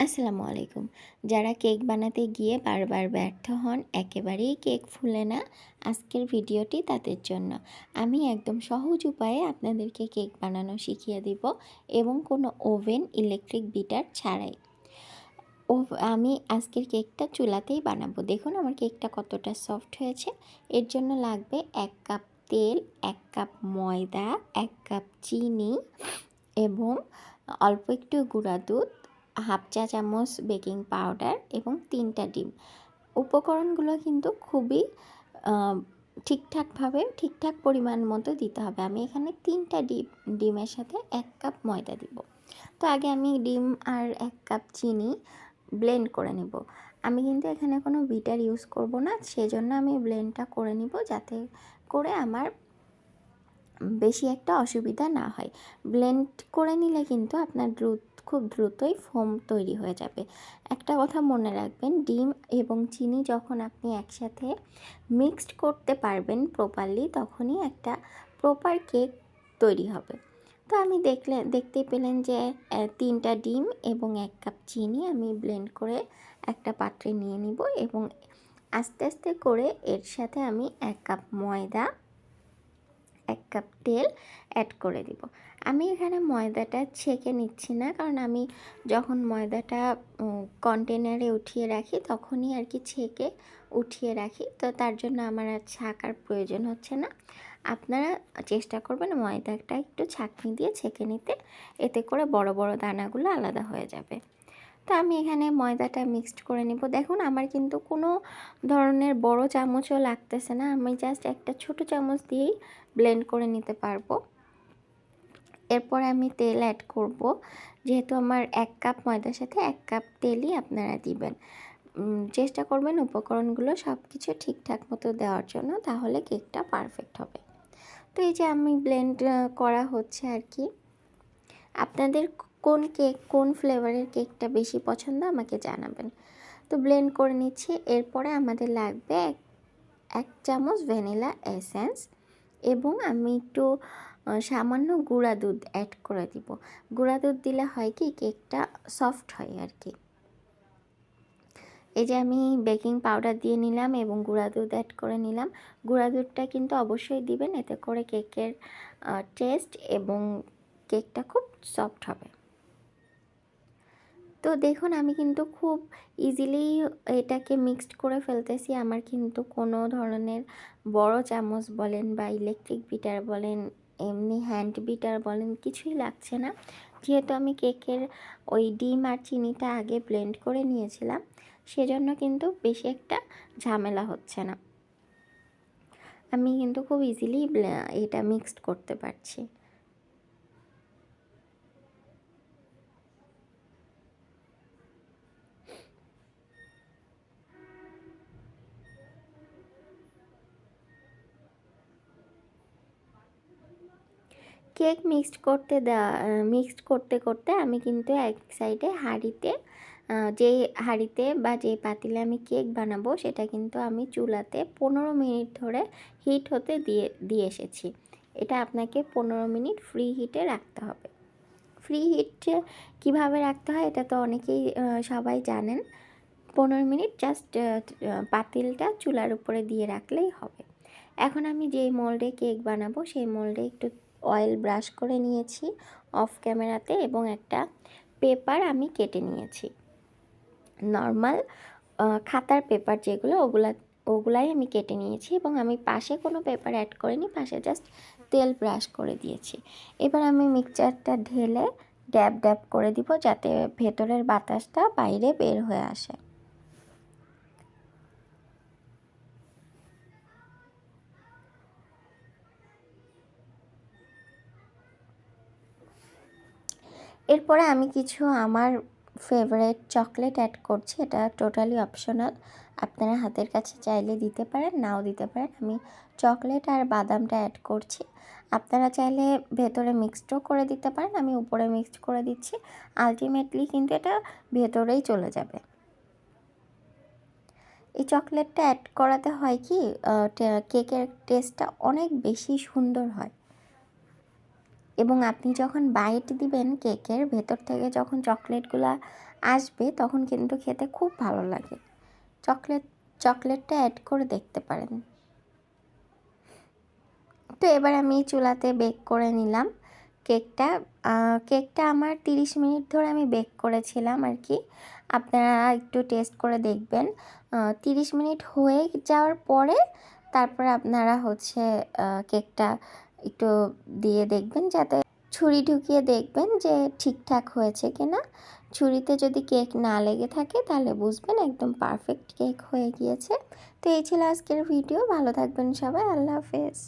আসসালামু আলাইকুম। যারা কেক বানাতে গিয়ে বারবার ব্যর্থ হন, একেবারেই কেক ফুলে না, আজকের ভিডিওটি তাদের জন্য। আমি একদম সহজ উপায়ে আপনাদেরকে কেক বানানো শিখিয়ে দিব এবং কোনো ওভেন, ইলেকট্রিক বিটার ছাড়াই। আমি আজকের কেকটা চুলাতেই বানাবো। দেখুন আমার কেকটা কতটা সফট হয়েছে। এর জন্য লাগবে 1 কাপ তেল, 1 কাপ ময়দা, 1 কাপ চিনি এবং অল্প একটু গুঁড়া দুধ, হাফ চা চামচ বেকিং পাউডার এবং 3টা ডিম। উপকরণগুলো কিন্তু খুবই ঠিকঠাক পরিমাণ মতো দিতে হবে। আমি এখানে 3টা ডিমের সাথে 1 কাপ ময়দা দিব। তো আগে আমি ডিম আর 1 কাপ চিনি ব্লেন্ড করে নেব। আমি কিন্তু এখানে কোনো বিটার ইউজ করব না, সেজন্য আমি ব্লেন্ডটা করে নিব যাতে করে আমার বেশি একটা অসুবিধা না হয়। ব্লেন্ড করে নিলে কিন্তু আপনার খুব দ্রুতই ফোম তৈরি হয়ে যাবে। একটা কথা মনে রাখবেন, ডিম এবং চিনি যখন আপনি একসাথে মিক্সড করতে পারবেন প্রপারলি, তখনই একটা প্রপার কেক তৈরি হবে। তো আমি দেখতেই পেলেন যে 3টা ডিম এবং 1 কাপ চিনি আমি ব্লেন্ড করে একটা পাত্রে নিয়ে নিব এবং আস্তে আস্তে করে এর সাথে আমি 1 কাপ ময়দা, 1 কাপ তেল অ্যাড করে দিব। আমি এখানে ময়দাটা ছেঁকে নিচ্ছি না, কারণ আমি যখন ময়দাটা কন্টেনারে উঠিয়ে রাখি তখনই আর কি ছেঁকে উঠিয়ে রাখি, তো তার জন্য আমার আর ছাঁকার প্রয়োজন হচ্ছে না। আপনারা চেষ্টা করবেন ময়দাটা একটু ছাঁকনি দিয়ে ছেঁকে নিতে, এতে করে বড় বড় দানাগুলো আলাদা হয়ে যাবে। তো আমি এখানে ময়দাটা মিক্সড করে নিব। দেখুন আমার কিন্তু কোনো ধরনের বড় চামচও লাগতেছে না, আমি জাস্ট একটা ছোট চামচ দিয়েই ব্লেন্ড করে নিতে পারবো। এরপরে আমি তেল অ্যাড করব, যেহেতু আমার 1 কাপ ময়দার সাথে 1 কাপ তেলই আপনারা দিবেন। চেষ্টা করবেন উপকরণগুলো সব কিছু ঠিকঠাক মতো দেওয়ার জন্য, তাহলে কেকটা পারফেক্ট হবে। তো এই যে আমি ব্লেন্ড করা হচ্ছে আর কি। আপনাদের কোন ফ্লেভারের কেকটা বেশি পছন্দ আমাকে জানাবেন। তো ব্লেন্ড করে নিচ্ছি। এরপরে আমাদের লাগবে 1 চামচ ভ্যানিলা এসেন্স এবং আমি একটু সামান্য গুঁড়া দুধ অ্যাড করে দিব। গুঁড়া দুধ দিলে হয় কি, কেকটা সফট হয় আর কি। এই যে আমি বেকিং পাউডার দিয়ে নিলাম এবং গুঁড়া দুধ অ্যাড করে নিলাম। গুঁড়া দুধটা কিন্তু অবশ্যই দিবেন, এতে করে কেকের টেস্ট এবং কেকটা খুব সফট হবে। তো দেখুন আমি কিন্তু খুব ইজিলি এটাকে মিক্সড করে ফেলতেছি। আমার কিন্তু কোনো ধরনের বড় চামচ বলেন বা ইলেকট্রিক বিটার বলেন, এমনি হ্যান্ড বিটার বলেন, কিছুই লাগছে না। যেহেতু আমি কেকের ওই ডিম আর চিনিটা আগে ব্লেন্ড করে নিয়েছিলাম, সেজন্য কিন্তু বেশি একটা ঝামেলা হচ্ছে না। আমি কিন্তু খুব ইজিলি এটা মিক্সড করতে পারছি। কেক মিক্সড করতে করতে আমি কিন্তু এক সাইডে যেই হাঁড়িতে বা যেই পাতিলে আমি কেক বানাবো, সেটা কিন্তু আমি চুলাতে 15 মিনিট ধরে হিট হতে দিয়ে এসেছি। এটা আপনাকে 15 মিনিট ফ্রি হিটে রাখতে হবে। ফ্রি হিটে কীভাবে রাখতে হয় এটা তো অনেকেই সবাই জানেন। 15 মিনিট জাস্ট পাতিলটা চুলার উপরে দিয়ে রাখলেই হবে। এখন আমি যেই মোল্ডে কেক বানাবো সেই মোল্ডে একটু অয়েল ব্রাশ করে নিয়েছি অফ ক্যামেরাতে এবং একটা পেপার আমি কেটে নিয়েছি। নর্মাল খাতার পেপার যেগুলো, ওগুলাই আমি কেটে নিয়েছি এবং আমি পাশে কোনো পেপার অ্যাড করিনি, পাশে জাস্ট তেল ব্রাশ করে দিয়েছি। এবার আমি মিক্সচারটা ঢেলে ড্যাব ড্যাব করে দিব, যাতে ভেতরের বাতাসটা বাইরে বের হয়ে আসে। এরপরে আমি কিছু আমার ফেভারিট চকলেট অ্যাড করছি। এটা টোটালি অপশনাল, আপনারা হাতের কাছে চাইলে দিতে পারেন, নাও দিতে পারেন। আমি চকলেট আর বাদামটা অ্যাড করছি। আপনারা চাইলে ভেতরে মিক্সডও করে দিতে পারেন, আমি উপরে মিক্সড করে দিচ্ছি। আলটিমেটলি কিন্তু এটা ভেতরেই চলে যাবে। এই চকলেটটা অ্যাড করাতে হয় কি, কেকের টেস্টটা অনেক বেশি সুন্দর হয় এবং আপনি যখন বাইট দিবেন কেকের ভেতর থেকে যখন চকলেটগুলা আসবে তখন কিন্তু খেতে খুব ভালো লাগে। চকলেটটা অ্যাড করে দেখতে পারেন। তো এবার আমি চুলাতে বেক করে নিলাম কেকটা। কেকটা আমার 30 মিনিট ধরে আমি বেক করেছিলাম আর কি। আপনারা একটু টেস্ট করে দেখবেন। 30 মিনিট হয়ে যাওয়ার পরে তারপরে আপনারা হচ্ছে কেকটা একটু দিয়ে দেখবেন, যাতে ছুরি ঢুকিয়ে দেখবেন যে ঠিকঠাক হয়েছে কিনা। ছুরিতে যদি কেক না লেগে থাকে তাহলে বুঝবেন একদম পারফেক্ট কেক হয়ে গিয়েছে। তো এই ছিল আজকের ভিডিও। ভালো থাকবেন সবাই। আল্লাহ হাফেজ।